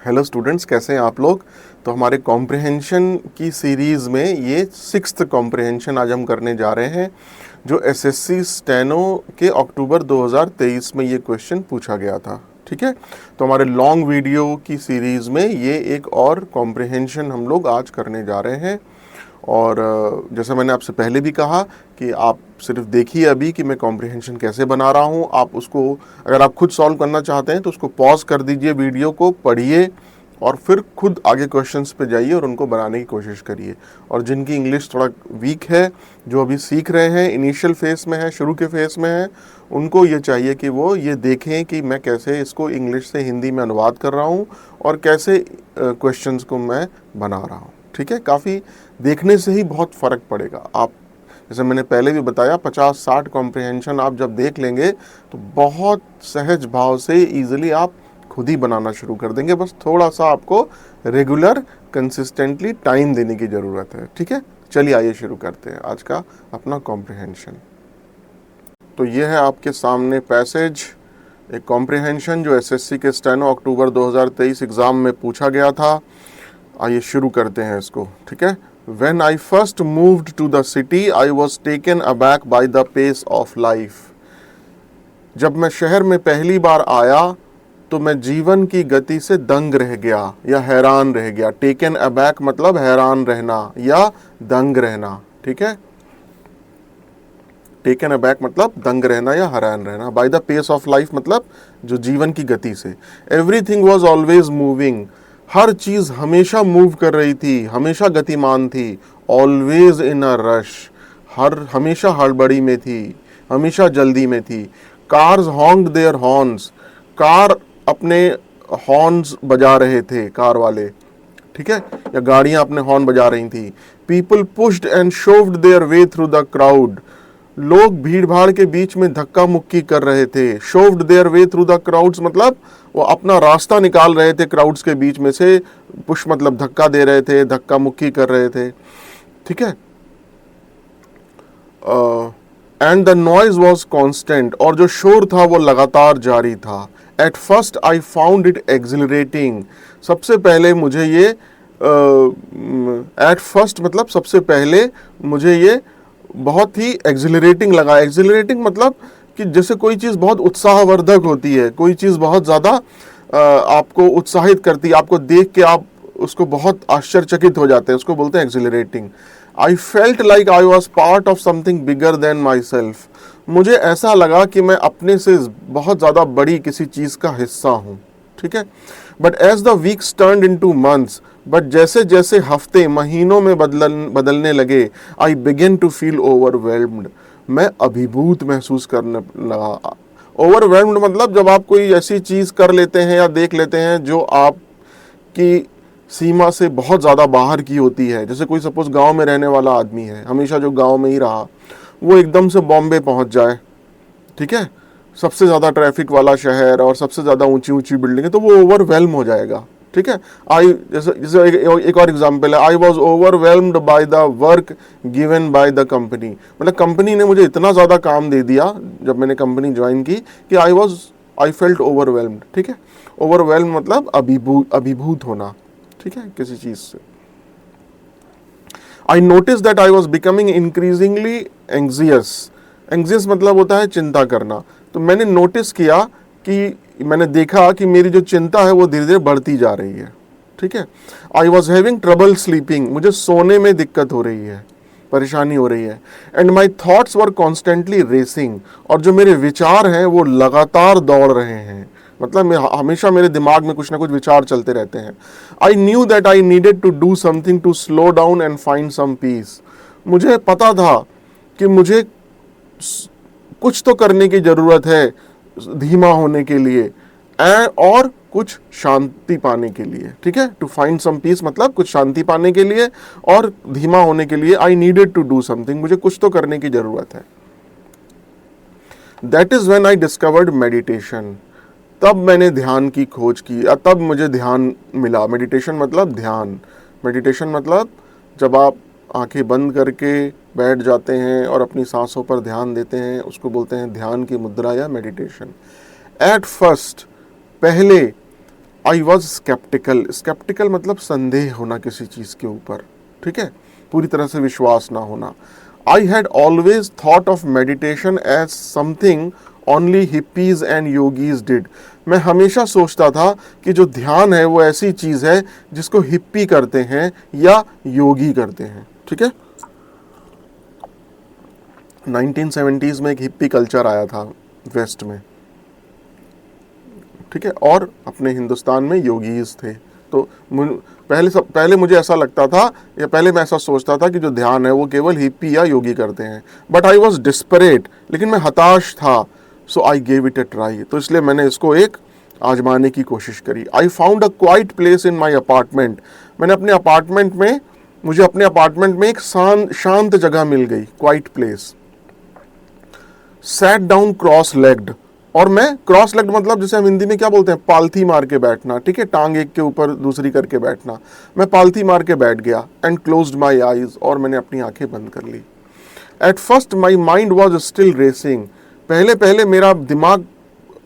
Hello students, कैसे हैं आप लोग। तो हमारे कॉम्प्रिहेंशन की सीरीज़ में ये 6th कॉम्प्रिहेंशन आज हम करने जा रहे हैं, जो एसएससी स्टेनो के अक्टूबर 2023 में ये क्वेश्चन पूछा गया था। ठीक है, तो हमारे लॉन्ग वीडियो की सीरीज़ में ये एक और कॉम्प्रिहेंशन हम लोग आज करने जा रहे हैं। और जैसा मैंने आपसे पहले भी कहा कि आप सिर्फ देखिए अभी कि मैं कॉम्प्रिहेंशन कैसे बना रहा हूँ। आप उसको अगर आप खुद सॉल्व करना चाहते हैं तो उसको पॉज कर दीजिए, वीडियो को पढ़िए और फिर खुद आगे क्वेश्चंस पे जाइए और उनको बनाने की कोशिश करिए। और जिनकी इंग्लिश थोड़ा वीक है, जो अभी सीख रहे हैं, इनिशियल फेस में है, शुरू के फेस में है, उनको ये चाहिए कि वो ये देखें कि मैं कैसे इसको इंग्लिश से हिंदी में अनुवाद कर रहा हूँ और कैसे क्वेश्चंस को मैं बना रहा हूँ। ठीक है, काफ़ी देखने से ही बहुत फ़र्क पड़ेगा। आप जैसे मैंने पहले भी बताया, 50-60 कॉम्प्रिहेंशन आप जब देख लेंगे तो बहुत सहज भाव से ईजिली आप खुद ही बनाना शुरू कर देंगे। बस थोड़ा सा आपको रेगुलर कंसिस्टेंटली टाइम देने की ज़रूरत है। ठीक है, चलिए आइए शुरू करते हैं आज का अपना कॉम्प्रिहेंशन। तो ये है आपके सामने पैसेज, एक कॉम्प्रिहेंशन जो एसएससी के स्टेनो अक्टूबर 2023 एग्ज़ाम में पूछा गया था। आइए शुरू करते हैं इसको। ठीक है, When I first moved to the city, I was taken aback by the pace of life. जब मैं शहर में पहली बार आया तो मैं जीवन की गति से दंग रह गया या हैरान रह गया। टेकन अबैक मतलब हैरान रहना या दंग रहना। ठीक है, टेकन अबैक मतलब दंग रहना या हैरान रहना। By the pace of life मतलब जो जीवन की गति से। एवरीथिंग वॉज ऑलवेज मूविंग, हर चीज हमेशा मूव कर रही थी, हमेशा गतिमान थी। ऑलवेज इन अ रश, हमेशा हड़बड़ी में थी, हमेशा जल्दी में थी। कार्स हॉन्क्ड देयर हॉर्न्स, कार अपने हॉर्न्स बजा रहे थे, कार वाले। ठीक है, या गाड़ियां अपने हॉर्न बजा रही थी। People pushed and shoved their way through the crowd, लोग भीड़ भाड़ के बीच में धक्का मुक्की कर रहे थे। Shoved their way through the crowds मतलब वो अपना रास्ता निकाल रहे थे क्राउड्स के बीच में से। पुश मतलब धक्का दे रहे थे, धक्का मुक्की कर रहे थे। ठीक है, and the noise was constant, और जो शोर था वो लगातार जारी था। At first I found it accelerating, सबसे पहले मुझे ये एट फर्स्ट मतलब सबसे पहले मुझे ये बहुत ही एक्सिलरेटिंग लगा। एक्सिलरेटिंग मतलब कि जैसे कोई चीज़ बहुत उत्साहवर्धक होती है, कोई चीज़ बहुत ज़्यादा आपको उत्साहित करती है, आपको देख के आप उसको बहुत आश्चर्यचकित हो जाते हैं, उसको बोलते हैं accelerating. I felt like I was part of something bigger than my self, मुझे ऐसा लगा कि मैं अपने से बहुत ज़्यादा बड़ी किसी चीज़ का हिस्सा हूँ। ठीक है, but as the weeks turned into months, but जैसे जैसे हफ्ते महीनों में बदलने लगे, I begin to feel overwhelmed, मैं अभिभूत महसूस करने लगा। ओवरवेल्म्ड मतलब जब आप कोई ऐसी चीज़ कर लेते हैं या देख लेते हैं जो आपकी सीमा से बहुत ज़्यादा बाहर की होती है। जैसे कोई सपोज गांव में रहने वाला आदमी है, हमेशा जो गांव में ही रहा, वो एकदम से बॉम्बे पहुंच जाए। ठीक है, सबसे ज़्यादा ट्रैफिक वाला शहर और सबसे ज़्यादा ऊंची ऊंची बिल्डिंग है, तो वो ओवरवेल्म हो जाएगा। ठीक है, जैसे एक और एग्जांपल है, I was overwhelmed by the work given by the company, मतलब कंपनी ने मुझे इतना ज़्यादा काम दे दिया जब मैंने कंपनी ज्वाइन की कि आई फेल्ट ओवरवेल्म्ड। ठीक है, ओवरवेल्म मतलब अभिभूत होना। ठीक है, किसी चीज़ से। I notice that I was becoming increasingly anxious, anxious मतलब होता है चिंता करना। तो मैंने नोटिस किया कि मैंने देखा कि मेरी जो चिंता है वो धीरे धीरे बढ़ती जा रही है। ठीक है, I was having trouble sleeping, मुझे सोने में दिक्कत हो रही है, परेशानी हो रही है। And my thoughts were constantly racing, और जो मेरे विचार हैं वो लगातार दौड़ रहे हैं, मतलब हमेशा मेरे दिमाग में कुछ ना कुछ विचार चलते रहते हैं। I knew that I needed to do something to slow down and find some peace, मुझे पता था कि मुझे कुछ तो करने की ज़रूरत है धीमा होने के लिए और कुछ शांति पाने के लिए। ठीक है, टू फाइंड सम पीस मतलब कुछ शांति पाने के लिए और धीमा होने के लिए। I needed to do something, मुझे कुछ तो करने की ज़रूरत है। That is when I discovered meditation, तब मैंने ध्यान की खोज की, तब मुझे ध्यान मिला। मेडिटेशन मतलब ध्यान, मेडिटेशन मतलब जब आप आंखें बंद करके बैठ जाते हैं और अपनी सांसों पर ध्यान देते हैं, उसको बोलते हैं ध्यान की मुद्रा या मेडिटेशन। एट फर्स्ट, पहले आई वॉज स्केप्टिकल, स्केप्टिकल मतलब संदेह होना किसी चीज़ के ऊपर, ठीक है, पूरी तरह से विश्वास ना होना। I had always thought of meditation as something only hippies and yogis did. मैं हमेशा सोचता था कि जो ध्यान है वो ऐसी चीज़ है जिसको हिप्पी करते हैं या योगी करते हैं, ठीक है। 1970s में एक हिप्पी कल्चर आया था वेस्ट में, ठीक है, और अपने हिंदुस्तान में योगीज थे। तो पहले मुझे ऐसा लगता था, या पहले मैं ऐसा सोचता था कि जो ध्यान है वो केवल हिप्पी या योगी करते हैं, बट आई वॉज डिस्परेट, लेकिन मैं हताश था। So I gave it a try, तो इसलिए मैंने इसको एक आजमाने की कोशिश करी। I found a quiet place in my apartment, मुझे अपने अपार्टमेंट में एक शांत जगह मिल गई, quiet place. Sat down cross legged, और मैं क्रॉस लेग्ड मतलब जैसे हम हिंदी में क्या बोलते हैं, पालथी मार के बैठना, ठीक है, टांग एक के ऊपर दूसरी करके बैठना। मैं पालथी मार के बैठ गया। एंड क्लोज्ड माई आईज, और मैंने अपनी आंखें बंद कर ली। At first my mind was still racing, पहले मेरा दिमाग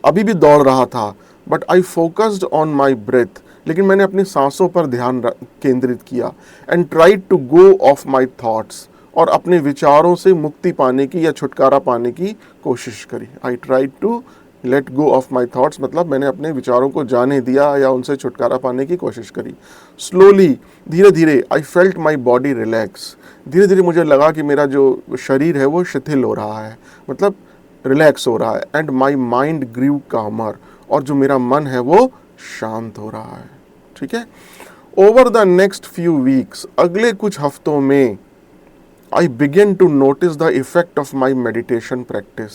अभी भी दौड़ रहा था। But I focused on my breath, लेकिन मैंने अपनी सांसों पर ध्यान केंद्रित किया। And tried to go of my thoughts, और अपने विचारों से मुक्ति पाने की या छुटकारा पाने की कोशिश करी। I tried to let go of my thoughts मतलब मैंने अपने विचारों को जाने दिया या उनसे छुटकारा पाने की कोशिश करी। स्लोली, धीरे धीरे, I felt my body relax, धीरे धीरे मुझे लगा कि मेरा जो शरीर है वो शिथिल हो रहा है, मतलब रिलैक्स हो रहा है। एंड माई माइंड ग्रीव कामर, और जो मेरा मन है वो शांत हो रहा है, ठीक है। Over the next few weeks, अगले कुछ हफ्तों में, I began to notice the effect of my meditation practice,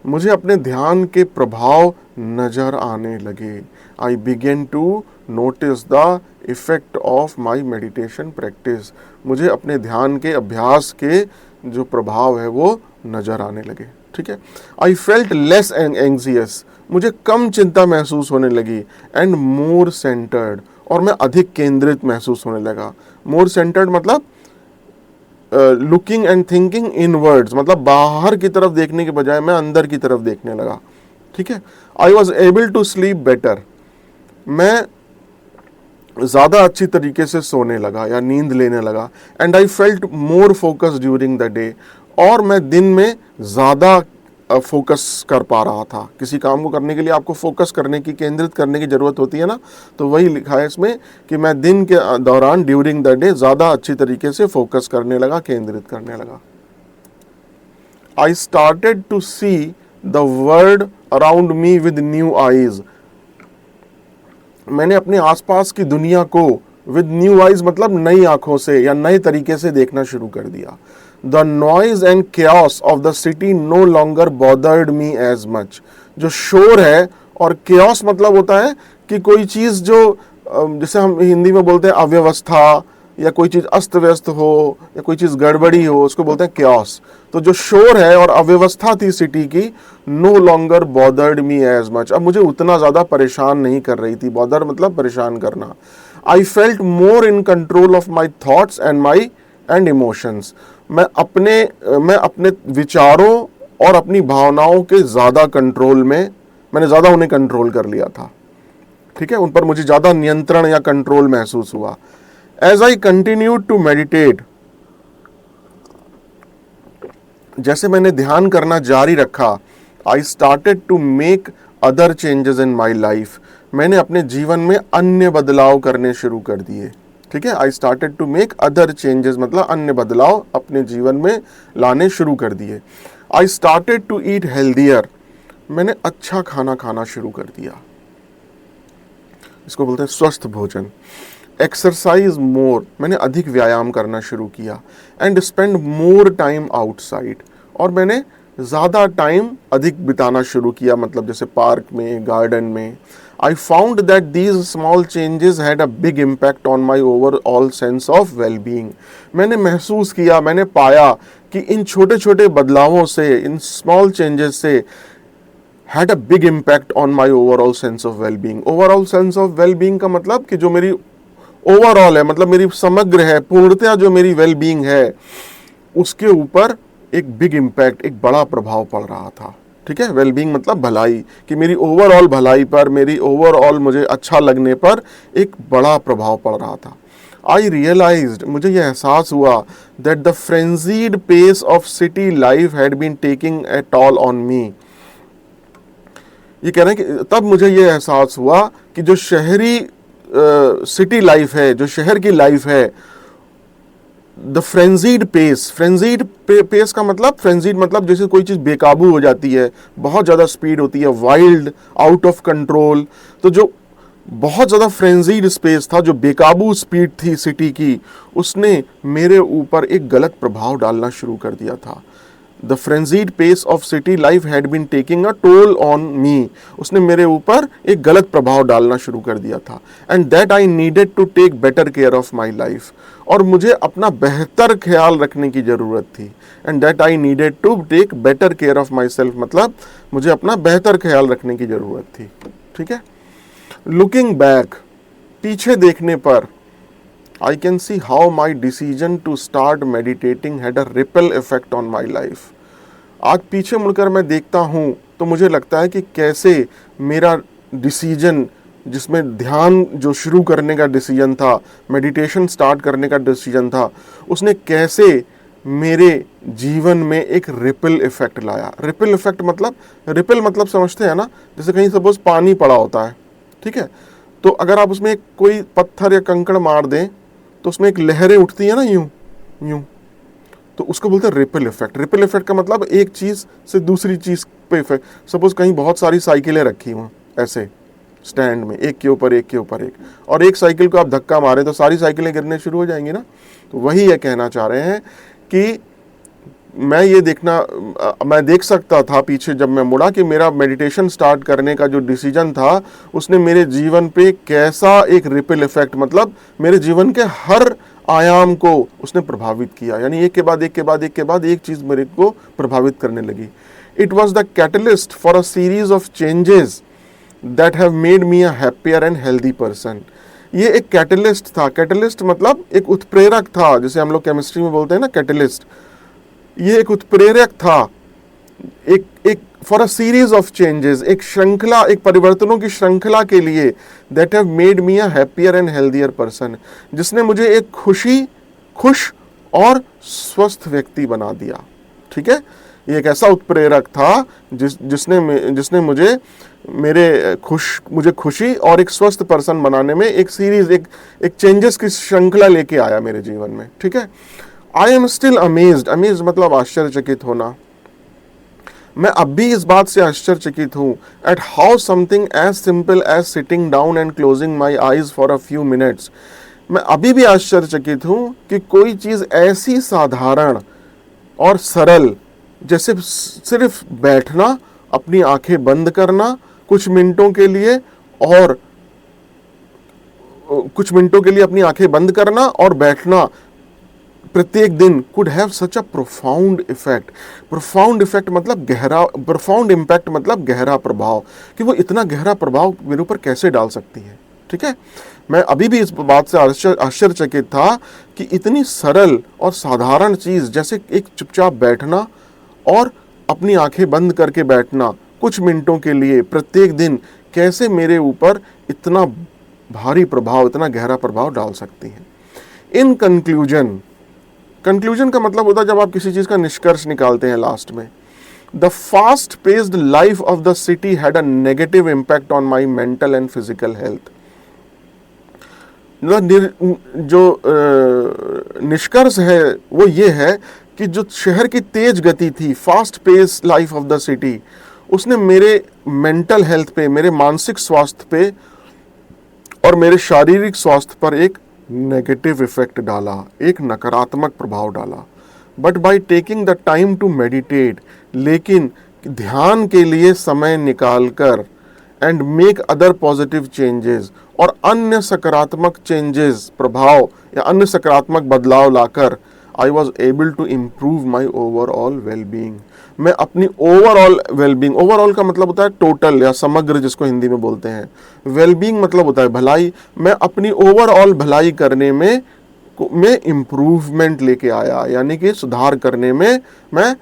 मुझे अपने ध्यान के प्रभाव नजर आने लगे। I began to notice the effect of my meditation practice, मुझे अपने ध्यान के अभ्यास के जो प्रभाव है वो नजर आने लगे, ठीक है। आई फेल्ट लेस एंग्जियस, मुझे कम चिंता महसूस होने लगी। एंड मोर सेंटर्ड, और मैं अधिक केंद्रित महसूस होने लगा। मोर सेंटर्ड मतलब लुकिंग एंड थिंकिंग इनवर्ड्स, मतलब बाहर की तरफ देखने के बजाय मैं अंदर की तरफ देखने लगा, ठीक है। I was able to sleep better, मैं ज़्यादा अच्छी तरीके से सोने लगा या नींद लेने लगा। And I felt more focus during the day, और मैं दिन में ज़्यादा फोकस कर पा रहा था। किसी काम को करने के लिए आपको फोकस करने की, केंद्रित करने की ज़रूरत होती है ना, तो वही लिखा है इसमें कि मैं दिन के दौरान ड्यूरिंग द डे ज़्यादा अच्छी तरीके से फोकस करने लगा, केंद्रित करने लगा। I started to see the world around me with new eyes, मैंने अपने आसपास की दुनिया को विद न्यू आईज मतलब नई आंखों से या नए तरीके से देखना शुरू कर दिया। The noise and chaos of the city no longer bothered me as much, जो शोर है, और chaos मतलब होता है कि कोई चीज़ जो जैसे हम हिंदी में बोलते हैं अव्यवस्था, या कोई चीज़ अस्त व्यस्त हो या कोई चीज़ गड़बड़ी हो, उसको बोलते हैं chaos। तो जो शोर है और अव्यवस्था थी सिटी की, no longer bothered me as much, अब मुझे उतना ज़्यादा परेशान नहीं कर रही थी। बॉदर मतलब परेशान करना। I felt more in control of my thoughts and emotions, मैं अपने विचारों और अपनी भावनाओं के ज़्यादा कंट्रोल में, मैंने ज़्यादा उन्हें कंट्रोल कर लिया था, ठीक है, उन पर मुझे ज़्यादा नियंत्रण या कंट्रोल महसूस हुआ। As I continued to meditate, जैसे मैंने ध्यान करना जारी रखा, I started to make other changes in my life, मैंने अपने जीवन में अन्य बदलाव करने शुरू कर दिए, ठीक है। I started to make other changes मतलब अन्य बदलाव अपने जीवन में लाने शुरू कर दिए। I started to eat healthier, मैंने अच्छा खाना खाना शुरू कर दिया, इसको बोलते हैं स्वस्थ भोजन। एक्सरसाइज मोर, मैंने अधिक व्यायाम करना शुरू किया। And spend more time outside, और मैंने ज़्यादा टाइम अधिक बिताना शुरू किया, मतलब जैसे पार्क में, गार्डन में। I found that these small changes had a big impact on my overall sense of well-being. मैंने महसूस किया, मैंने पाया कि इन छोटे छोटे बदलावों से, इन small changes से had a big impact on my overall sense of well-being. Overall sense of well-being का मतलब कि जो मेरी overall है, मतलब मेरी समग्र है, पूर्णतया जो मेरी well-being है, उसके ऊपर एक big impact, एक बड़ा प्रभाव पड़ रहा था, ठीक है, वेलबींग मतलब भलाई, कि मेरी ओवरऑल भलाई पर, मेरी ओवरऑल मुझे अच्छा लगने पर एक बड़ा प्रभाव पड़ रहा था। आई रियलाइज्ड, मुझे यह एहसास हुआ, that the frenzied pace of city life had been taking a toll on me. ये कह रहे हैं कि तब मुझे ये एहसास हुआ कि जो शहरी सिटी लाइफ है, जो शहर की लाइफ है, the frenzied pace, frenzied pace का मतलब, फ्रेंजीड मतलब जैसे कोई चीज़ बेकाबू हो जाती है, बहुत ज़्यादा स्पीड होती है, वाइल्ड, आउट ऑफ कंट्रोल। तो जो बहुत ज़्यादा फ्रेंजीड स्पेस था, जो बेकाबू स्पीड थी सिटी की, उसने मेरे ऊपर एक गलत प्रभाव डालना शुरू कर दिया था। The frenzied pace of city life had been taking a toll on me, उसने मेरे ऊपर एक गलत प्रभाव डालना शुरू कर दिया था। And that I needed to take better care of my life, और मुझे अपना बेहतर ख्याल रखने की ज़रूरत थी। And that I needed to take better care of myself, मतलब मुझे अपना बेहतर ख्याल रखने की ज़रूरत थी। ठीक है, लुकिंग बैक, पीछे देखने पर, I can see how my decision to start meditating had a ripple effect on my life. आज पीछे मुड़कर मैं देखता हूँ तो मुझे लगता है कि कैसे मेरा डिसीजन, जिसमें ध्यान जो शुरू करने का डिसीजन था, मेडिटेशन स्टार्ट करने का डिसीजन था, उसने कैसे मेरे जीवन में एक रिपल इफेक्ट लाया। रिपल इफेक्ट मतलब, रिपल मतलब समझते हैं ना, जैसे कहीं सपोज पानी पड़ा होता है, ठीक है, तो अगर आप उसमें कोई पत्थर या कंकड़ मार दें तो उसमें एक लहरें उठती है ना, यूं यूं, तो उसको बोलते हैं रिपल इफेक्ट। रिपल इफेक्ट का मतलब एक चीज़ से दूसरी चीज़ पे इफेक्ट। सपोज कहीं बहुत सारी साइकिलें रखी हुई ऐसे स्टैंड में, एक के ऊपर एक के ऊपर एक, और एक साइकिल को आप धक्का मारें तो सारी साइकिलें गिरने शुरू हो जाएंगी ना। तो वही ये कहना चाह रहे हैं कि मैं देख सकता था पीछे जब मैं मुड़ा कि मेरा मेडिटेशन स्टार्ट करने का जो डिसीजन था, उसने मेरे जीवन पे कैसा एक रिपल इफेक्ट, मतलब मेरे जीवन के हर आयाम को उसने प्रभावित किया। यानी एक के बाद एक के बाद एक के बाद एक चीज़ मेरे को प्रभावित करने लगी। It was the catalyst for a series of changes that have made me a happier and healthy person. ये एक कैटलिस्ट था। कैटलिस्ट मतलब एक उत्प्रेरक था, जैसे हम लोग केमिस्ट्री में बोलते हैं ना कैटलिस्ट। ये एक उत्प्रेरक था, एक for a series of changes, एक श्रृंखला, एक परिवर्तनों की श्रृंखला के लिए, that have made me a happier and healthier person, जिसने मुझे एक खुश और स्वस्थ व्यक्ति बना दिया। ठीक है, ये एक ऐसा उत्प्रेरक था जिसने मुझे खुशी और एक स्वस्थ पर्सन बनाने में एक सीरीज, एक चेंजेस की श्रृंखला लेके आया मेरे जीवन में। ठीक है, I am still amazed, amazed मतलब आश्चर्यचकित होना। मैं अब भी इस बात से आश्चर्यचकित हूँ at how something as simple as sitting down and closing my eyes for a few minutes. मैं अभी भी आश्चर्यचकित हूँ कि कोई चीज़ ऐसी साधारण और सरल, जैसे सिर्फ बैठना, अपनी आंखें बंद करना कुछ मिनटों के लिए, और कुछ मिनटों के लिए अपनी आंखें बंद करना और बैठना प्रत्येक दिन, could have such a profound effect. Profound effect मतलब गहरा, प्रोफाउंड इम्पैक्ट मतलब गहरा प्रभाव, कि वो इतना गहरा प्रभाव मेरे ऊपर कैसे डाल सकती है। ठीक है, मैं अभी भी इस बात से आश्चर्यचकित था कि इतनी सरल और साधारण चीज़ जैसे एक चुपचाप बैठना और अपनी आंखें बंद करके बैठना कुछ मिनटों के लिए प्रत्येक दिन, कैसे मेरे ऊपर इतना भारी प्रभाव, इतना गहरा प्रभाव डाल सकती है। इन कंक्लूजन, कंक्लूजन का मतलब होता है जब आप किसी चीज़ का निष्कर्ष निकालते हैं लास्ट में। The fast paced life of the city had a negative impact on my mental and physical health. जो निष्कर्ष है वो ये है कि जो शहर की तेज गति थी, fast pace life of the city, उसने मेरे मेंटल हेल्थ पे, मेरे मानसिक स्वास्थ्य पे और मेरे शारीरिक स्वास्थ्य पर एक नेगेटिव इफेक्ट डाला, एक नकारात्मक प्रभाव डाला। But by taking the time to meditate, लेकिन ध्यान के लिए समय निकालकर, and make other positive changes, और अन्य सकारात्मक चेंजेस, प्रभाव या अन्य सकारात्मक बदलाव लाकर, I was able to improve my overall wellbeing. मैं अपनी ओवरऑल वेलबींग, ओवरऑल का मतलब होता है टोटल या समग्र, जिसको हिंदी में बोलते हैं। वेलबींग मतलब होता है भलाई। मैं अपनी ओवरऑल भलाई करने में इम्प्रूवमेंट लेके आया, यानी कि सुधार करने में मैं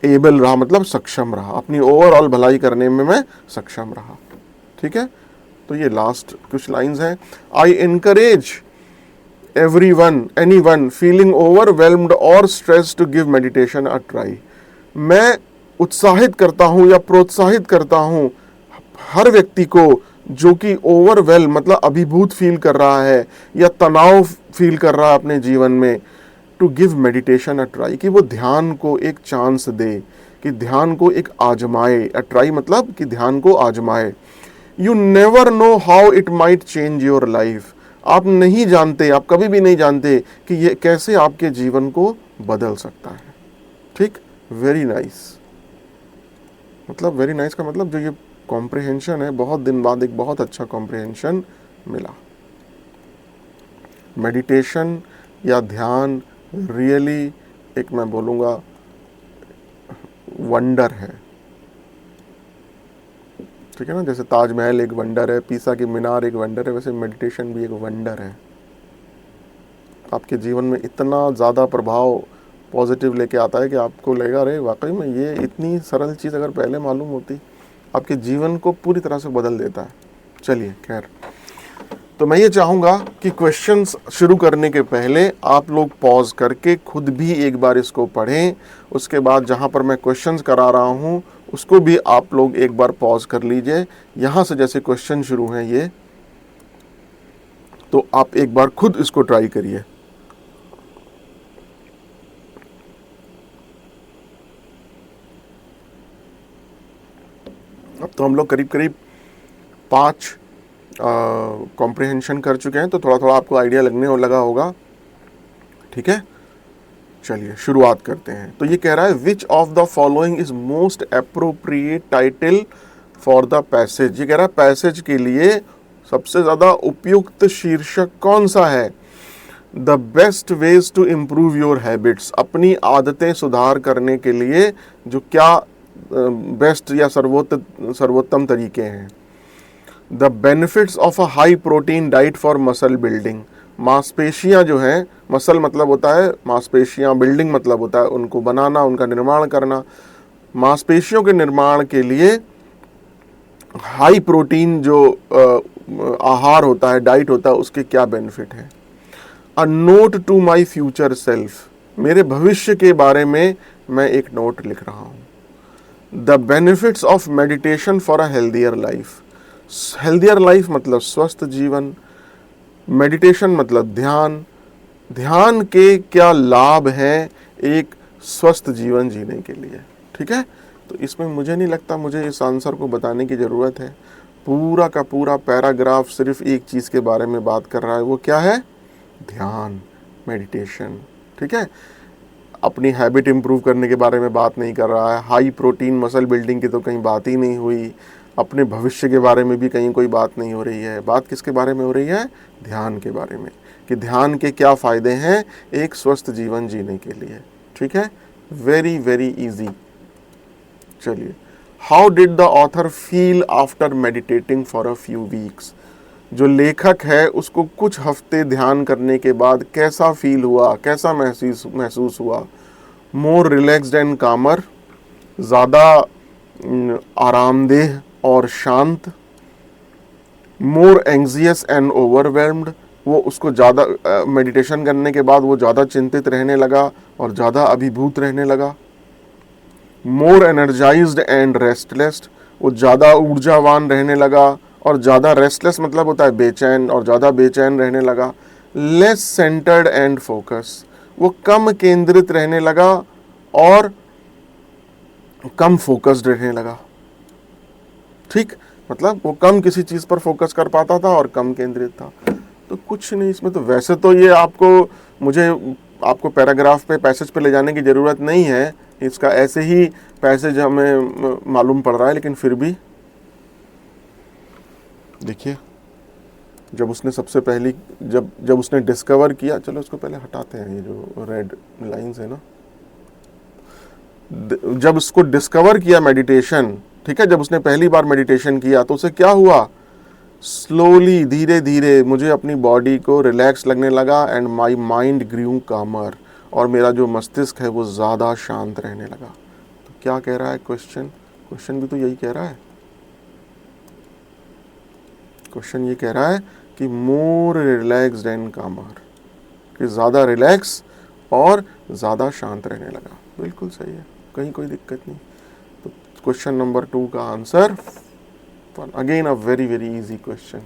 एबल रहा मतलब सक्षम रहा, अपनी ओवरऑल भलाई करने में मैं सक्षम रहा। ठीक है, तो ये लास्ट कुछ लाइंस हैं। I encourage anyone feeling overwhelmed और stress to give meditation a try. मैं उत्साहित करता हूँ या प्रोत्साहित करता हूँ हर व्यक्ति को जो कि ओवरवेल मतलब अभिभूत फील कर रहा है या तनाव फील कर रहा है अपने जीवन में, to give meditation a try, कि वो ध्यान को एक चांस दे, कि ध्यान को एक आजमाए। अ ट्राई मतलब कि ध्यान को आजमाए। You never know how it might change your life. आप नहीं जानते, आप कभी भी नहीं जानते कि ये कैसे आपके जीवन को बदल सकता है। ठीक, वेरी नाइस। मतलब वेरी नाइस का मतलब जो ये कॉम्प्रिहेंशन है, बहुत दिन बाद एक बहुत अच्छा कॉम्प्रिहेंशन मिला। मेडिटेशन या ध्यान रियली एक मैं बोलूँगा वंडर है। ठीक है ना, जैसे ताजमहल एक वंडर है, पीसा की मीनार एक वंडर है, वैसे मेडिटेशन भी एक वंडर है। आपके जीवन में इतना ज़्यादा प्रभाव पॉजिटिव लेके आता है कि आपको लगेगा अरे वाकई में ये इतनी सरल चीज़ अगर पहले मालूम होती, आपके जीवन को पूरी तरह से बदल देता है। चलिए खैर, तो मैं ये चाहूँगा कि क्वेश्चंस शुरू करने के पहले आप लोग पॉज करके खुद भी एक बार इसको पढ़ें। उसके बाद जहाँ पर मैं क्वेश्चंस करा रहा हूँ उसको भी आप लोग एक बार पॉज कर लीजिए। यहाँ से जैसे क्वेश्चन शुरू हैं ये, तो आप एक बार खुद इसको ट्राई करिए। अब तो हम लोग करीब करीब 5 कॉम्प्रिहेंशन कर चुके हैं, तो थोड़ा थोड़ा आपको आइडिया लगने लगा होगा। ठीक है, चलिए शुरुआत करते हैं। तो ये कह रहा है which of the following is most appropriate title for the passage. ये कह रहा है पैसेज के लिए सबसे ज़्यादा उपयुक्त शीर्षक कौन सा है। The best ways to improve your habits, अपनी आदतें सुधार करने के लिए जो क्या बेस्ट या सर्वोत्तम तरीके हैं। The benefits of a high protein diet for muscle building, मांसपेशियां जो हैं, मसल मतलब होता है मांसपेशियां, बिल्डिंग मतलब होता है उनको बनाना, उनका निर्माण करना। मांसपेशियों के निर्माण के लिए हाई प्रोटीन जो आहार होता है, डाइट होता है, उसके क्या बेनिफिट है। A note to my future self, मेरे भविष्य के बारे में मैं एक नोट लिख रहा हूँ। The benefits of meditation for a healthier life, healthier life मतलब स्वस्थ जीवन, मेडिटेशन मतलब ध्यान, ध्यान के क्या लाभ हैं एक स्वस्थ जीवन जीने के लिए। ठीक है, तो इसमें मुझे नहीं लगता मुझे इस आंसर को बताने की ज़रूरत है। पूरा का पूरा पैराग्राफ सिर्फ एक चीज़ के बारे में बात कर रहा है, वो क्या है, ध्यान, मेडिटेशन। ठीक है, अपनी हैबिट इम्प्रूव करने के बारे में बात नहीं कर रहा है। हाई प्रोटीन मसल बिल्डिंग की तो कहीं बात ही नहीं हुई। अपने भविष्य के बारे में भी कहीं कोई बात नहीं हो रही है। बात किसके बारे में हो रही है, ध्यान के बारे में, कि ध्यान के क्या फ़ायदे हैं एक स्वस्थ जीवन जीने के लिए। ठीक है, वेरी वेरी इजी। चलिए, how did the author feel after meditating for a few weeks, जो लेखक है उसको कुछ हफ्ते ध्यान करने के बाद कैसा फील हुआ, कैसा महसूस हुआ। मोर रिलैक्स्ड एंड कामर, ज़्यादा आरामदेह और शांत। मोर एंग्जियस एंड ओवरवेल्म्ड, वो उसको ज़्यादा मेडिटेशन करने के बाद वो ज़्यादा चिंतित रहने लगा और ज़्यादा अभिभूत रहने लगा। मोर एनर्जाइज्ड एंड रेस्टलेस, वो ज़्यादा ऊर्जावान रहने लगा और ज़्यादा रेस्टलेस मतलब होता है बेचैन, और ज़्यादा बेचैन रहने लगा। लेस सेंटर्ड एंड फोकस, वो कम केंद्रित रहने लगा और कम फोकस्ड रहने लगा। ठीक, मतलब वो कम किसी चीज़ पर फोकस कर पाता था और कम केंद्रित था। तो कुछ नहीं इसमें, तो वैसे तो ये आपको पैराग्राफ पे, पैसेज पे ले जाने की ज़रूरत नहीं है, इसका ऐसे ही पैसेज हमें मालूम पड़ रहा है, लेकिन फिर भी देखिए, जब उसने सबसे पहली जब उसने डिस्कवर किया, चलो उसको पहले हटाते हैं, ये जो रेड लाइंस है ना, जब उसको डिस्कवर किया मेडिटेशन, ठीक है, जब उसने पहली बार मेडिटेशन किया तो उसे क्या हुआ, स्लोली, धीरे धीरे मुझे अपनी बॉडी को रिलैक्स लगने लगा एंड माई माइंड ग्रू कामर, और मेरा जो मस्तिष्क है वो ज़्यादा शांत रहने लगा। तो क्या कह रहा है क्वेश्चन? क्वेश्चन भी तो यही कह रहा है। क्वेश्चन ये कह रहा है कि मोर रिलैक्स्ड एंड कामर, कि ज़्यादा रिलैक्स और ज़्यादा शांत रहने लगा। बिल्कुल सही है, कहीं कोई दिक्कत नहीं। तो क्वेश्चन नंबर 2 का answer, again a very very easy question.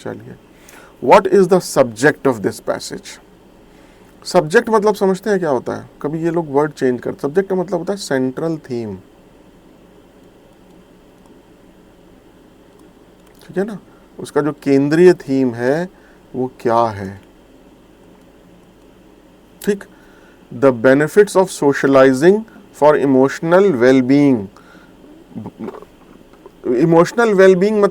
चलिए, what is the subject of this passage? Subject मतलब समझते हैं क्या होता है? कभी ये लोग वर्ड चेंज करते। सब्जेक्ट का मतलब होता है सेंट्रल थीम, ठीक है ना? उसका जो केंद्रीय थीम है वो क्या है? ठीक। The benefits of socialising for emotional wellbeing. Emotional wellbeing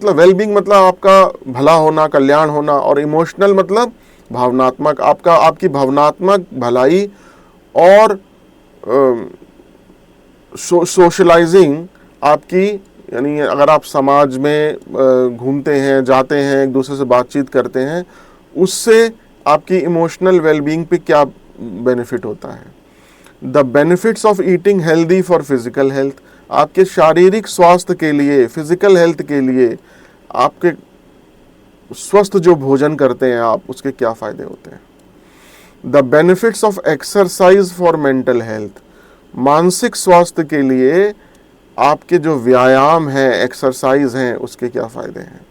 मतलब आपका भला होना, कल्याण होना, और इमोशनल मतलब भावनात्मक, आपकी भावनात्मक भलाई। और सोशलाइजिंग आपकी, यानी अगर आप समाज में घूमते हैं, जाते हैं, एक दूसरे से बातचीत करते हैं, उससे आपकी इमोशनल वेलबींग पे क्या बेनिफिट होता है। The benefits of eating healthy for physical health, आपके शारीरिक स्वास्थ्य के लिए, फिजिकल हेल्थ के लिए, आपके स्वस्थ जो भोजन करते हैं आप, उसके क्या फायदे होते हैं। The benefits of exercise for mental health, मानसिक स्वास्थ्य के लिए आपके जो व्यायाम है, एक्सरसाइज हैं, उसके क्या फायदे हैं।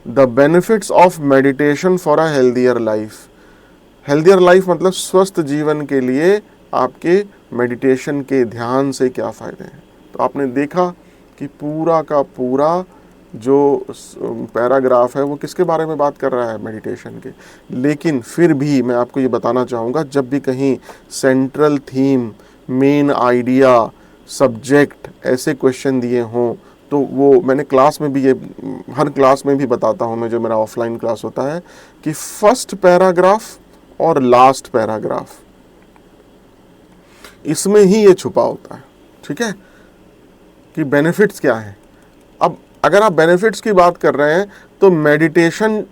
The benefits of meditation for a healthier life, healthier life मतलब स्वस्थ जीवन के लिए आपके मेडिटेशन के ध्यान से क्या फ़ायदे हैं। तो आपने देखा कि पूरा का पूरा जो पैराग्राफ है वो किसके बारे में बात कर रहा है? मेडिटेशन के। लेकिन फिर भी मैं आपको ये बताना चाहूँगा, जब भी कहीं central theme, main idea, subject ऐसे क्वेश्चन दिए हों, तो वो मैंने क्लास में भी, ये हर क्लास में भी बताता हूँ मैं, जो मेरा ऑफलाइन क्लास होता है, कि फर्स्ट पैराग्राफ और लास्ट पैराग्राफ, इसमें ही ये छुपा होता है। ठीक है, कि बेनिफिट्स क्या हैं। अब अगर आप बेनिफिट्स की बात कर रहे हैं तो मेडिटेशन,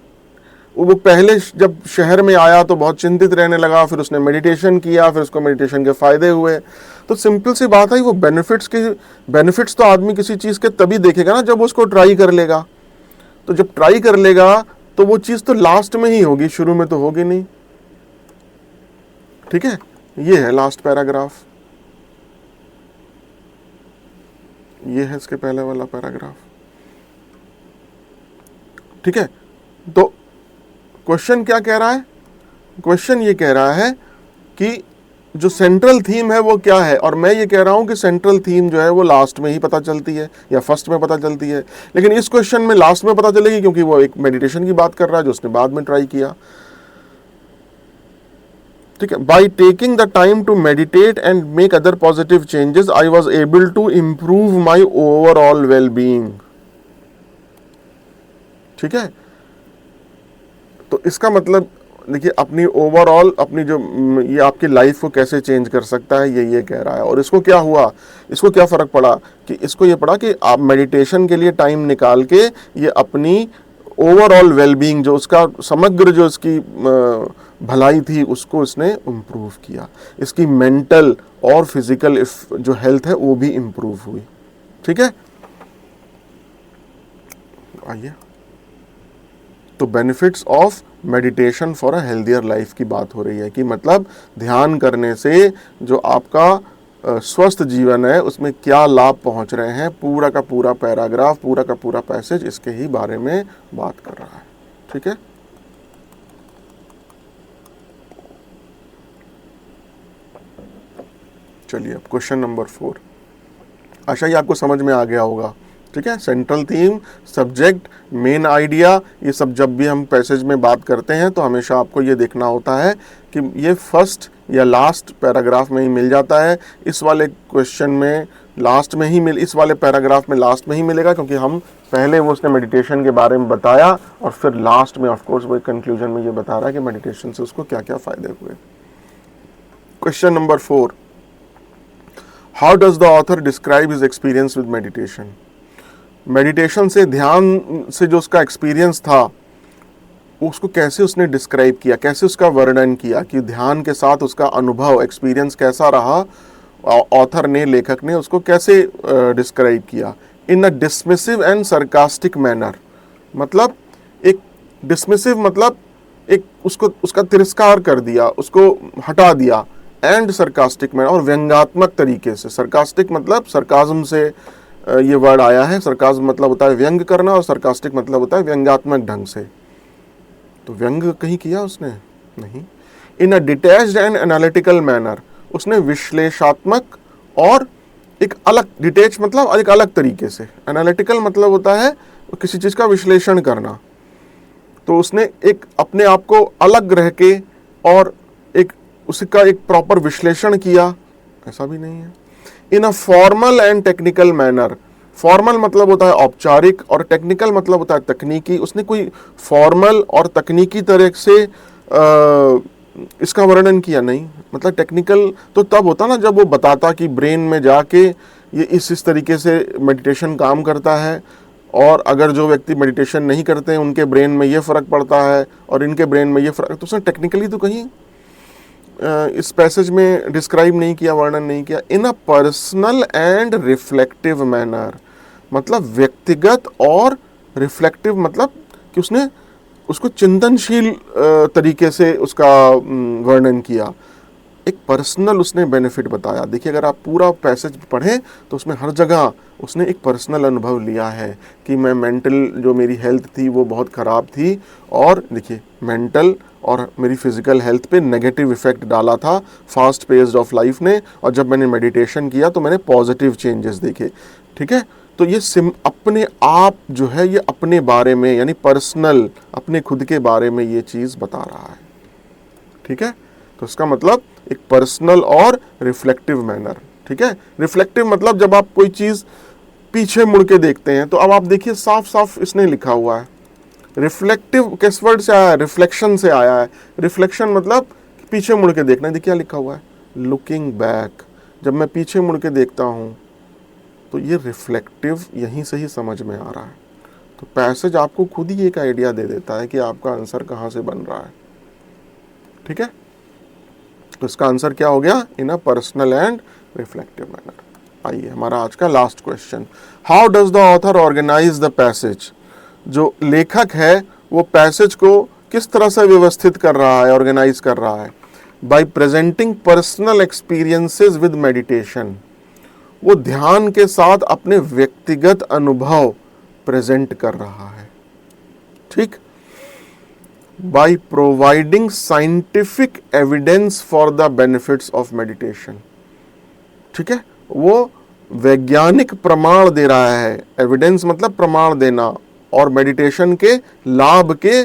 वो पहले जब शहर में आया तो बहुत चिंतित रहने लगा, फिर उसने मेडिटेशन किया, फिर उसको मेडिटेशन के फायदे हुए। तो सिंपल सी बात है, वो बेनिफिट्स तो आदमी किसी चीज़ के तभी देखेगा ना जब उसको ट्राई कर लेगा। तो जब ट्राई कर लेगा तो वो चीज़ तो लास्ट में ही होगी, शुरू में तो होगी नहीं। ठीक है, ये है लास्ट पैराग्राफ, ये है इसके पहले वाला पैराग्राफ। ठीक है, तो क्वेश्चन क्या कह रहा है? क्वेश्चन ये कह रहा है कि जो सेंट्रल थीम है वो क्या है, और मैं ये कह रहा हूं कि सेंट्रल थीम जो है वो लास्ट में ही पता चलती है या फर्स्ट में पता चलती है। लेकिन इस क्वेश्चन में लास्ट में पता चलेगी, क्योंकि वो एक मेडिटेशन की बात कर रहा है जो उसने बाद में ट्राई किया। ठीक है, by taking the time to meditate and make other positive changes I was able to improve my overall well being. ठीक है, तो इसका मतलब देखिए, अपनी ओवरऑल, अपनी जो ये आपकी लाइफ को कैसे चेंज कर सकता है, ये कह रहा है। और इसको क्या हुआ, इसको क्या फ़र्क पड़ा कि इसको ये पड़ा कि आप मेडिटेशन के लिए टाइम निकाल के ये अपनी ओवरऑल वेलबींग, जो उसका समग्र जो इसकी भलाई थी, उसको इसने इम्प्रूव किया। इसकी मेंटल और फिजिकल जो हेल्थ है वो भी इम्प्रूव हुई। ठीक है, आइए, तो benefits of meditation for a healthier life की बात हो रही है, कि मतलब ध्यान करने से जो आपका स्वस्थ जीवन है उसमें क्या लाभ पहुंच रहे हैं। पूरा का पूरा पैराग्राफ, पूरा का पूरा पैसेज इसके ही बारे में बात कर रहा है। ठीक है, चलिए अब क्वेश्चन नंबर 4। आशा ही आपको समझ में आ गया होगा। ठीक है, central theme, subject, main idea, ये सब जब भी हम पैसेज में बात करते हैं तो हमेशा आपको ये देखना होता है कि ये फर्स्ट या लास्ट पैराग्राफ में ही मिल जाता है। इस वाले क्वेश्चन में लास्ट में ही इस वाले पैराग्राफ में लास्ट में ही मिलेगा, क्योंकि हम पहले वो उसने मेडिटेशन के बारे में बताया और फिर लास्ट में ऑफकोर्स वो कंक्लूजन में ये बता रहा है कि मेडिटेशन से उसको क्या क्या फ़ायदे हुए। Question number 4, how does the author describe his experience with meditation. Meditation से, ध्यान से जो उसका एक्सपीरियंस था उसको कैसे उसने डिस्क्राइब किया, कैसे उसका वर्णन किया, कि ध्यान के साथ उसका अनुभव, एक्सपीरियंस कैसा रहा, ऑथर ने, लेखक ने उसको कैसे डिस्क्राइब किया, in a dismissive and sarcastic manner. मतलब एक डिसमिसिव मतलब एक उसको उसका तिरस्कार कर दिया, उसको हटा दिया, एंड सरकास्टिक मैनर और व्यंग्यात्मक तरीके से। सरकास्टिक मतलब सरकाज्म से ये वर्ड आया है। सरकाज्म मतलब होता है व्यंग करना और सरकास्टिक मतलब होता है व्यंग्यात्मक ढंग से। तो व्यंग कहीं किया उसने? नहीं। इन अ डिटैच्ड एंड एनालिटिकल मैनर, उसने विश्लेषात्मक और एक अलग, डिटेच मतलब एक अलग तरीके से, एनालिटिकल मतलब होता है किसी चीज का विश्लेषण करना। तो उसने एक अपने आप को अलग रह के और एक उसका एक प्रॉपर विश्लेषण किया, ऐसा भी नहीं है। In a formal and technical manner, formal मतलब होता है औपचारिक और टेक्निकल मतलब होता है तकनीकी। उसने कोई फॉर्मल और तकनीकी तरह से इसका वर्णन किया नहीं। मतलब टेक्निकल तो तब होता ना जब वो बताता कि ब्रेन में जाके ये इस तरीके से मेडिटेशन काम करता है, और अगर जो व्यक्ति मेडिटेशन नहीं करते हैं उनके ब्रेन में ये फ़र्क पड़ता है और इनके ब्रेन में ये फ़र्क। तो उसने टेक्निकली तो कहीं इस पैसेज में डिस्क्राइब नहीं किया, वर्णन नहीं किया। In a personal and reflective manner, मतलब व्यक्तिगत और रिफ्लेक्टिव मतलब कि उसने उसको चिंतनशील तरीके से उसका वर्णन किया। एक पर्सनल उसने बेनिफिट बताया। देखिए अगर आप पूरा पैसेज पढ़ें तो उसमें हर जगह उसने एक पर्सनल अनुभव लिया है कि मैं मेंटल जो मेरी हेल्थ थी वो बहुत ख़राब थी, और देखिए मेंटल और मेरी फिजिकल हेल्थ पे नेगेटिव इफेक्ट डाला था फास्ट पेस्ड ऑफ लाइफ ने, और जब मैंने मेडिटेशन किया तो मैंने पॉजिटिव चेंजेस देखे। ठीक है, तो ये अपने आप जो है ये अपने बारे में यानी पर्सनल, अपने खुद के बारे में ये चीज़ बता रहा है। ठीक है, तो इसका मतलब एक पर्सनल और रिफ्लेक्टिव मैनर। ठीक है, रिफ्लेक्टिव मतलब जब आप कोई चीज़ पीछे मुड़ के देखते हैं, तो अब आप देखिए साफ साफ इसने लिखा हुआ है। रिफ्लेक्टिव किस वर्ड से आया है? रिफ्लेक्शन से आया है। रिफ्लेक्शन मतलब पीछे मुड़ के देखना। देखिए क्या लिखा हुआ है, लुकिंग बैक। जब मैं पीछे मुड़ के देखता हूँ तो ये रिफ्लेक्टिव यहीं से ही समझ में आ रहा है। तो पैसेज आपको खुद ही एक आइडिया दे देता है कि आपका आंसर कहाँ से बन रहा है। ठीक है, तो इसका आंसर क्या हो गया? In a personal and reflective manner. आइए हमारा आज का last question, how does the author organise the passage. जो लेखक है वो पैसेज को किस तरह से व्यवस्थित कर रहा है, ऑर्गेनाइज कर रहा है? Bye presenting personal experiences with meditation, वो ध्यान के साथ अपने व्यक्तिगत अनुभव प्रेजेंट कर रहा है। ठीक, by providing scientific evidence for the benefits of meditation। ठीक है, वो वैज्ञानिक प्रमाण दे रहा है। एविडेंस मतलब प्रमाण देना, और मेडिटेशन के लाभ के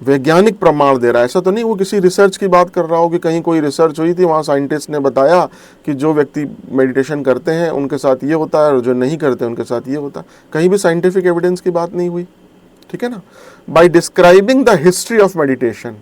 वैज्ञानिक प्रमाण दे रहा है। ऐसा तो नहीं वो किसी रिसर्च की बात कर रहा हो कि कहीं कोई रिसर्च हुई थी, वहाँ साइंटिस्ट ने बताया कि जो व्यक्ति मेडिटेशन करते हैं उनके साथ ये होता है और जो नहीं करते उनके साथ ये होता है। कहीं भी साइंटिफिक एविडेंस की बात नहीं हुई। ठीक है ना। By describing the history of meditation,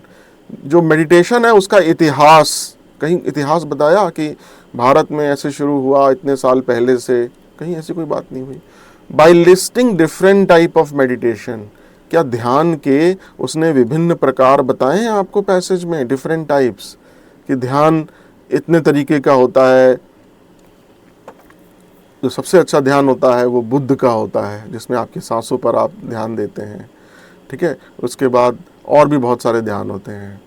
जो मेडिटेशन है उसका इतिहास, कहीं इतिहास बताया कि भारत में ऐसे शुरू हुआ इतने साल पहले से, कहीं ऐसी कोई बात नहीं हुई। By listing different type of meditation, क्या ध्यान के उसने विभिन्न प्रकार बताए हैं आपको पैसेज में, डिफरेंट टाइप्स, कि ध्यान इतने तरीके का होता है। जो सबसे अच्छा ध्यान होता है वो बुद्ध का होता है, जिसमें आपकी सांसों पर आप ध्यान देते हैं। ठीक है, उसके बाद और भी बहुत सारे ध्यान होते हैं।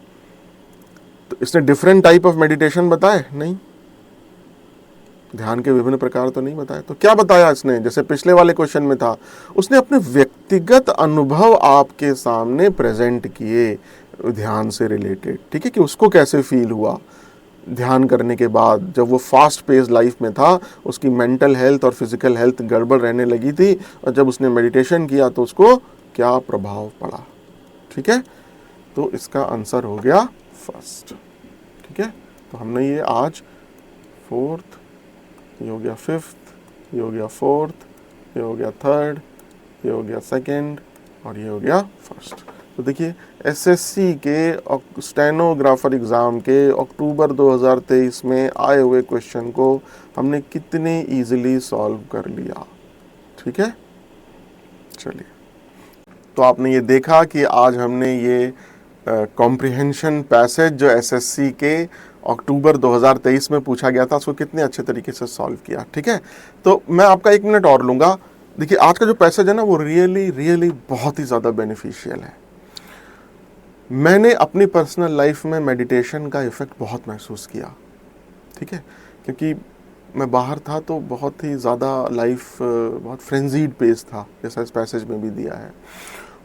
तो इसने डिफरेंट टाइप ऑफ मेडिटेशन बताए? नहीं, ध्यान के विभिन्न प्रकार तो नहीं बताए। तो क्या बताया इसने? जैसे पिछले वाले क्वेश्चन में था, उसने अपने व्यक्तिगत अनुभव आपके सामने प्रेजेंट किए ध्यान से रिलेटेड। ठीक है, कि उसको कैसे फील हुआ ध्यान करने के बाद, जब वो फास्ट पेस लाइफ में था, उसकी मेंटल हेल्थ और फिजिकल हेल्थ गड़बड़ रहने लगी थी, और जब उसने मेडिटेशन किया तो उसको क्या प्रभाव पड़ा। ठीक है, तो इसका आंसर हो गया फर्स्ट। ठीक है, तो हमने ये आज फोर्थ, ये हो गया फिफ्थ, ये हो गया फोर्थ, ये हो गया थर्ड, ये हो गया सेकंड, और ये हो गया फर्स्ट। तो देखिए एसएससी के स्टेनोग्राफर एग्ज़ाम के अक्टूबर 2023 में आए हुए क्वेश्चन को हमने कितने इजीली सॉल्व कर लिया। ठीक है, चलिए, तो आपने ये देखा कि आज हमने ये कॉम्प्रिहेंशन पैसेज जो एसएससी के अक्टूबर 2023 में पूछा गया था, उसको कितने अच्छे तरीके से सॉल्व किया। ठीक है, तो मैं आपका 1 मिनट और लूँगा। देखिए आज का जो पैसेज है ना वो रियली बहुत ही ज़्यादा बेनिफिशियल है। मैंने अपनी पर्सनल लाइफ में मेडिटेशन का इफ़ेक्ट बहुत महसूस किया। ठीक है, क्योंकि मैं बाहर था तो बहुत ही ज़्यादा लाइफ बहुत फ्रेंजीड पेस था, जैसा इस पैसेज में भी दिया है।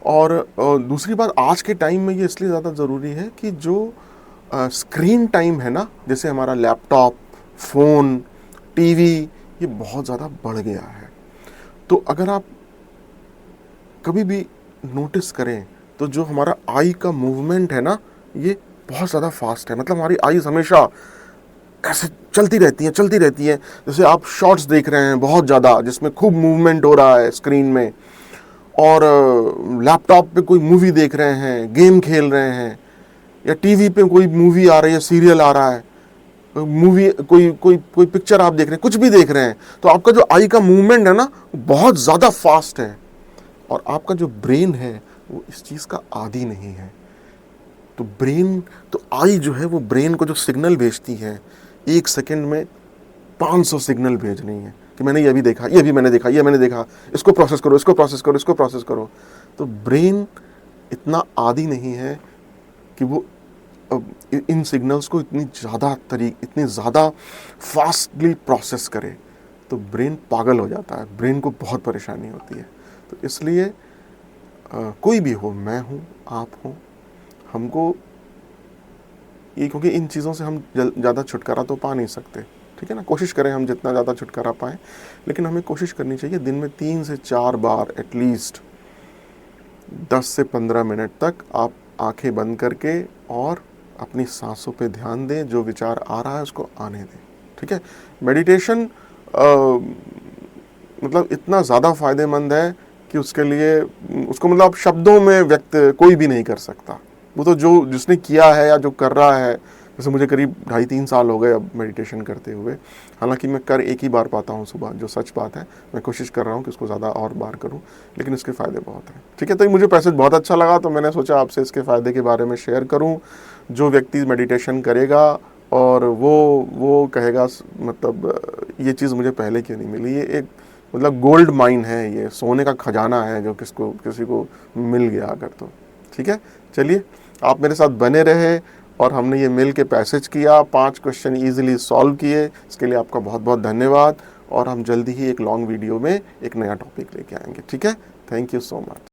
और दूसरी बात, आज के टाइम में ये इसलिए ज़्यादा ज़रूरी है कि जो स्क्रीन टाइम है ना, जैसे हमारा लैपटॉप, फ़ोन, टीवी, ये बहुत ज़्यादा बढ़ गया है। तो अगर आप कभी भी नोटिस करें तो जो हमारा आई का मूवमेंट है ना, ये बहुत ज़्यादा फास्ट है। मतलब हमारी आईज़ हमेशा ऐसे चलती रहती हैं। जैसे आप शॉर्ट्स देख रहे हैं बहुत ज़्यादा, जिसमें खूब मूवमेंट हो रहा है स्क्रीन में, और लैपटॉप पे कोई मूवी देख रहे हैं, गेम खेल रहे हैं, या टीवी पे कोई मूवी आ रही है, सीरियल आ रहा है, मूवी कोई पिक्चर आप देख रहे हैं, कुछ भी देख रहे हैं, तो आपका जो आई का मूवमेंट है ना बहुत ज़्यादा फास्ट है। और आपका जो ब्रेन है वो इस चीज़ का आदी नहीं है। तो आई जो है वो ब्रेन को जो सिग्नल भेजती है, 1 सेकंड में 500 सिग्नल भेज रही है कि मैंने ये भी देखा, ये भी मैंने देखा, ये मैंने देखा, इसको प्रोसेस करो, इसको प्रोसेस करो, इसको प्रोसेस करो। तो ब्रेन इतना आदी नहीं है कि वो इन सिग्नल्स को इतनी ज़्यादा फास्टली प्रोसेस करे। तो ब्रेन पागल हो जाता है, ब्रेन को बहुत परेशानी होती है। तो इसलिए कोई भी हो, मैं हूँ, आप हो, हमको ये, क्योंकि इन चीज़ों से हम ज़्यादा छुटकारा तो पा नहीं सकते। ठीक है ना, कोशिश करें हम जितना ज़्यादा छुटकारा पाएँ, लेकिन हमें कोशिश करनी चाहिए दिन में 3 से 4 बार एटलीस्ट 10 से 15 मिनट तक आप आंखें बंद करके और अपनी सांसों पे ध्यान दें, जो विचार आ रहा है उसको आने दें। ठीक है, मेडिटेशन मतलब इतना ज़्यादा फ़ायदेमंद है कि उसके लिए उसको मतलब शब्दों में व्यक्त कोई भी नहीं कर सकता। वो तो जिसने किया है या जो कर रहा है, जैसे मुझे करीब 2.5-3 साल हो गए अब मेडिटेशन करते हुए। हालांकि मैं कर एक ही बार पाता हूँ सुबह, जो सच बात है। मैं कोशिश कर रहा हूँ कि उसको ज़्यादा और बार करूँ, लेकिन इसके फ़ायदे बहुत हैं। ठीक है, तो मुझे पैसेज बहुत अच्छा लगा, तो मैंने सोचा आपसे इसके फ़ायदे के बारे में शेयर करूँ। जो व्यक्ति मेडिटेशन करेगा और वो कहेगा मतलब ये चीज़ मुझे पहले क्यों नहीं मिली, ये एक मतलब गोल्ड माइन है, ये सोने का खजाना है जो किसी को मिल गया अगर तो। ठीक है, चलिए आप मेरे साथ बने रहे और हमने ये मिल के पैसेज किया, 5 क्वेश्चन ईजिली सॉल्व किए। इसके लिए आपका बहुत बहुत धन्यवाद, और हम जल्दी ही एक लॉन्ग वीडियो में एक नया टॉपिक लेके आएंगे। ठीक है, थैंक यू सो मच।